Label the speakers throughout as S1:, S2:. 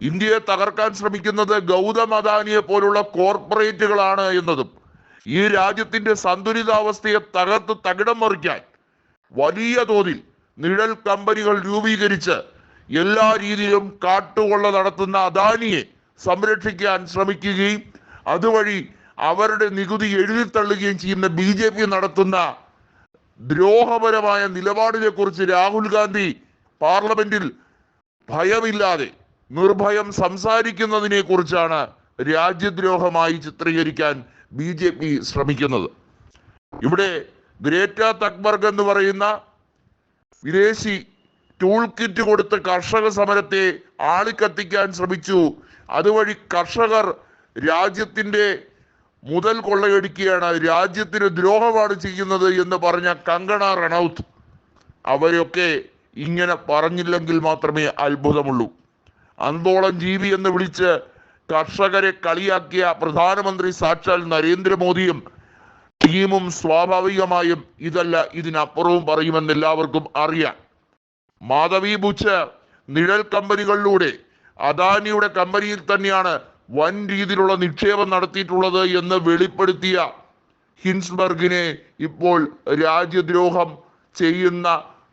S1: ഇന്ത്യയെ തകർക്കാൻ ശ്രമിക്കുന്നത് ഗൗതം അദാനിയെ പോലുള്ള കോർപ്പറേറ്റുകളാണ് എന്നതും ഈ രാജ്യത്തിന്റെ സന്തുലിതാവസ്ഥയെ തകർത്ത് തകിടം മറിക്കാൻ വലിയ തോതിൽ നിഴൽ കമ്പനികൾ രൂപീകരിച്ച് എല്ലാ രീതിയിലും കാട്ടുകൊള്ള നടത്തുന്ന അദാനിയെ സംരക്ഷിക്കാൻ ശ്രമിക്കുകയും അതുവഴി അവരുടെ നികുതി എഴുതിത്തള്ളുകയും ചെയ്യുന്ന BJP നടത്തുന്ന ദ്രോഹപരമായ നിലപാടിനെ കുറിച്ച് രാഹുൽ ഗാന്ധി പാർലമെന്റിൽ ഭയമില്ലാതെ നിർഭയം സംസാരിക്കുന്നതിനെ കുറിച്ചാണ് രാജ്യദ്രോഹമായി ചിത്രീകരിക്കാൻ BJP ശ്രമിക്കുന്നത്. ഇവിടെ ഗ്രേറ്റ തക്ബർഗ് എന്ന് പറയുന്ന വിദേശി ടൂൾ കിറ്റ് കൊടുത്ത് കർഷക സമരത്തെ ആളിക്കത്തിക്കാൻ ശ്രമിച്ചു. അതുവഴി കർഷകർ രാജ്യത്തിന്റെ മുതൽ കൊള്ളയടിക്കുകയാണ്, രാജ്യത്തിന് ദ്രോഹമാണ് ചെയ്യുന്നത് എന്ന് പറഞ്ഞ കങ്കണ റണൌത്ത് അവരൊക്കെ ഇങ്ങനെ പറഞ്ഞില്ലെങ്കിൽ മാത്രമേ അത്ഭുതമുള്ളൂ. അന്തോളം ജീവി എന്ന് വിളിച്ച് കർഷകരെ കളിയാക്കിയ പ്രധാനമന്ത്രി സാക്ഷാൽ നരേന്ദ്രമോദിയും ടീമും സ്വാഭാവികമായും ഇതല്ല ഇതിനപ്പുറവും പറയുമെന്ന് എല്ലാവർക്കും അറിയാം. മാധവി ബുച്ച് നിഴൽ കമ്പനികളിലൂടെ അദാനിയുടെ കമ്പനിയിൽ തന്നെയാണ് വൻ രീതിയിലുള്ള നിക്ഷേപം നടത്തിയിട്ടുള്ളത് എന്ന് വെളിപ്പെടുത്തിയ ഹിൻസ്ബർഗിനെ ഇപ്പോൾ രാജ്യദ്രോഹം ചെയ്യുന്ന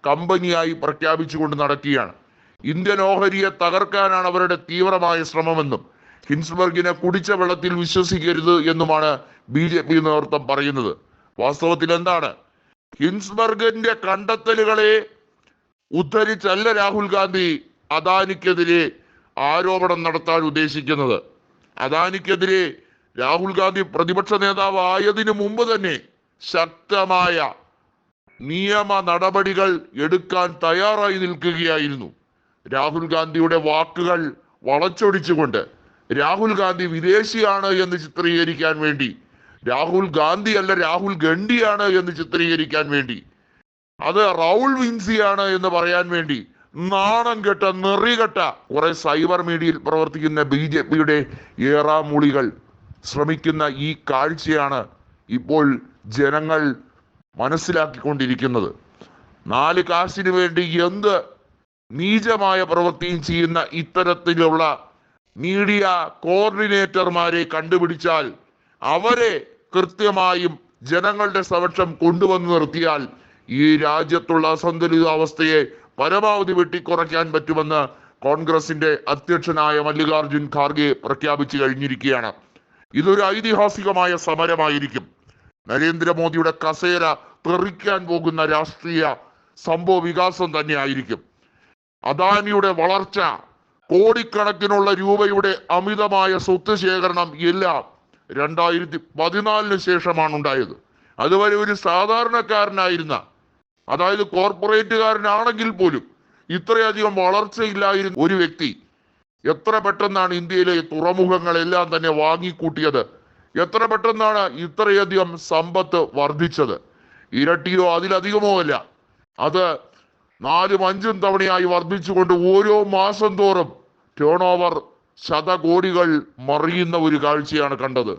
S1: കമ്പനിയായി പ്രഖ്യാപിച്ചുകൊണ്ട് നടക്കുകയാണ്. ഇന്ത്യൻ ഓഹരിയെ തകർക്കാനാണ് അവരുടെ തീവ്രമായ ശ്രമമെന്നും ഹിൻസ്ബർഗിനെ കുടിച്ച വെള്ളത്തിൽ വിശ്വസിക്കരുത് എന്നുമാണ് BJP നേതൃത്വം പറയുന്നത്. വാസ്തവത്തിൽ എന്താണ്? ഹിൻസ്ബർഗിന്റെ കണ്ടെത്തലുകളെ ഉദ്ധരിച്ചല്ല രാഹുൽ ഗാന്ധി അദാനിക്കെതിരെ ആരോപണം നടത്താൻ ഉദ്ദേശിക്കുന്നത്. അദാനിക്കെതിരെ രാഹുൽ ഗാന്ധി പ്രതിപക്ഷ നേതാവ് ആയതിനു മുമ്പ് തന്നെ ശക്തമായ നിയമ നടപടികൾ എടുക്കാൻ തയ്യാറായി നിൽക്കുകയായിരുന്നു. രാഹുൽ ഗാന്ധിയുടെ വാക്കുകൾ വളച്ചൊടിച്ചുകൊണ്ട് രാഹുൽ ഗാന്ധി വിദേശിയാണ് എന്ന് ചിത്രീകരിക്കാൻ വേണ്ടി, രാഹുൽ ഗാന്ധി അല്ല രാഹുൽ ഗണ്ഡിയാണ് എന്ന് ചിത്രീകരിക്കാൻ വേണ്ടി, അത് റൗൾ വിൻസിയാണ് എന്ന് പറയാൻ വേണ്ടി നാണം കെട്ട നെറികെട്ട കുറെ സൈബർ മീഡിയയിൽ പ്രവർത്തിക്കുന്ന BJPയുടെ ഏറാമൂളികൾ ശ്രമിക്കുന്ന ഈ കാഴ്ചയാണ് ഇപ്പോൾ ജനങ്ങൾ മനസ്സിലാക്കിക്കൊണ്ടിരിക്കുന്നത്. 4 കാശിന് വേണ്ടി എന്ത് നീചമായ പ്രവൃത്തിയും ചെയ്യുന്ന ഇത്തരത്തിലുള്ള മീഡിയ കോർഡിനേറ്റർമാരെ കണ്ടുപിടിച്ചാൽ അവരെ കൃത്യമായും ജനങ്ങളുടെ സമക്ഷം കൊണ്ടുവന്ന് നിർത്തിയാൽ ഈ രാജ്യത്തുള്ള അസന്തുലിതാവസ്ഥയെ പരമാവധി വെട്ടിക്കുറയ്ക്കാൻ പറ്റുമെന്ന് കോൺഗ്രസിന്റെ അധ്യക്ഷനായ മല്ലികാർജുൻ ഖാർഗെ പ്രഖ്യാപിച്ചു കഴിഞ്ഞിരിക്കുകയാണ്. ഇതൊരു ഐതിഹാസികമായ സമരമായിരിക്കും. നരേന്ദ്രമോദിയുടെ കസേര തെറിക്കാൻ പോകുന്ന രാഷ്ട്രീയ സംഭവ വികാസം തന്നെ ആയിരിക്കും. അദാനിയുടെ വളർച്ച, കോടിക്കണക്കിനുള്ള രൂപയുടെ അമിതമായ സ്വത്ത് ശേഖരണം എല്ലാം 2014 ശേഷമാണ് ഉണ്ടായത്. അതുവരെ ഒരു സാധാരണക്കാരനായിരുന്ന, അതായത് കോർപ്പറേറ്റുകാരനാണെങ്കിൽ പോലും ഇത്രയധികം വളർച്ചയില്ലായിരുന്ന ഒരു വ്യക്തി എത്ര പെട്ടെന്നാണ് ഇന്ത്യയിലെ തുറമുഖങ്ങളെല്ലാം തന്നെ വാങ്ങിക്കൂട്ടിയത്, എത്ര പെട്ടെന്നാണ് ഇത്രയധികം സമ്പത്ത് വർദ്ധിച്ചത്. ഇരട്ടിയോ അതിലധികമോ അല്ല, അത് 4ഉം 5ഉം തവണയായി വർദ്ധിച്ചുകൊണ്ട് ഓരോ മാസം തോറും ടേൺ ഓവർ ശതകോടികൾ മറിയുന്ന ഒരു കാഴ്ചയാണ് കണ്ടത്.